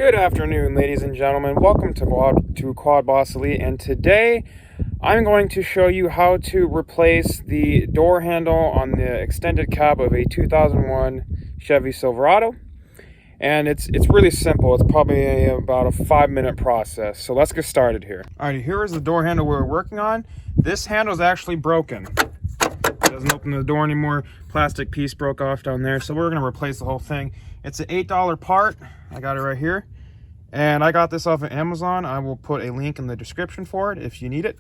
Good afternoon, ladies and gentlemen. Welcome to Quad Boss Elite, and today I'm going to show you how to replace the door handle on the extended cab of a 2001 Chevy Silverado. And it's really simple. It's probably about a 5-minute process. So let's get started here. All right, here is the door handle we're working on. This handle is actually broken. It doesn't open the door anymore. Plastic piece broke off down there, so we're going to replace the whole thing. It's an $8 part. I got it right here, and I got this off of Amazon. I will put a link in the description for it if you need it.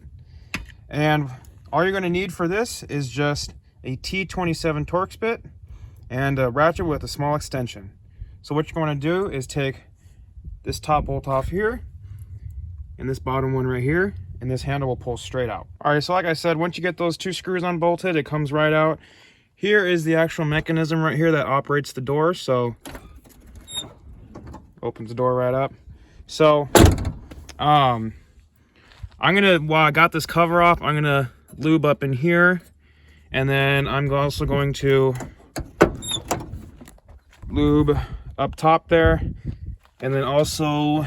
And all you're going to need for this is just a T27 Torx bit and a ratchet with a small extension. So what you're going to do is take this top bolt off here and this bottom one right here, and this handle will pull straight out. All right, so like I said, once you get those two screws unbolted, it comes right out. Here is the actual mechanism right here that operates the door. So opens the door right up. So I'm gonna, while I got this cover off, I'm gonna lube up in here, and then I'm also going to lube up top there, and then also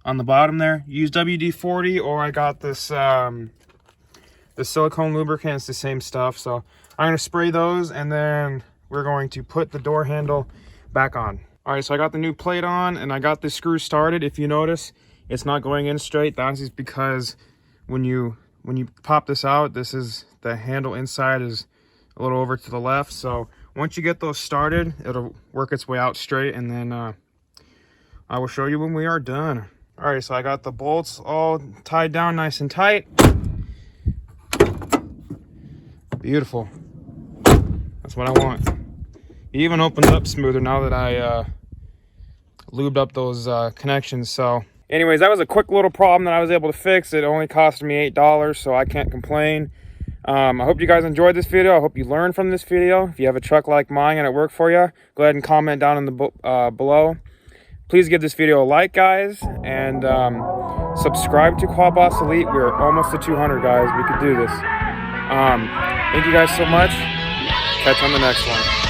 on the bottom there. Use WD-40, or I got this the silicone lubricant. It's the same stuff. So I'm going to spray those, and then we're going to put the door handle back on. All right, so I got the new plate on, and I got the screw started. If you notice, it's not going in straight. That is because when you pop this out, this is the handle inside is a little over to the left. So once you get those started, it'll work its way out straight, and then I will show you when we are done. All right, so I got the bolts all tied down nice and tight. Beautiful. That's what I want. It even opens up smoother now that I lubed up those connections. So anyways, that was a quick little problem that I was able to fix. It only cost me $8, so I can't complain. I hope you guys enjoyed this video. I hope you learned from this video. If you have a truck like mine and it worked for you, go ahead and comment down in the below. Please give this video a like, guys, and subscribe to Quad Boss Elite. We're almost to 200, guys. We could do this. Thank you guys so much. Catch you on the next one.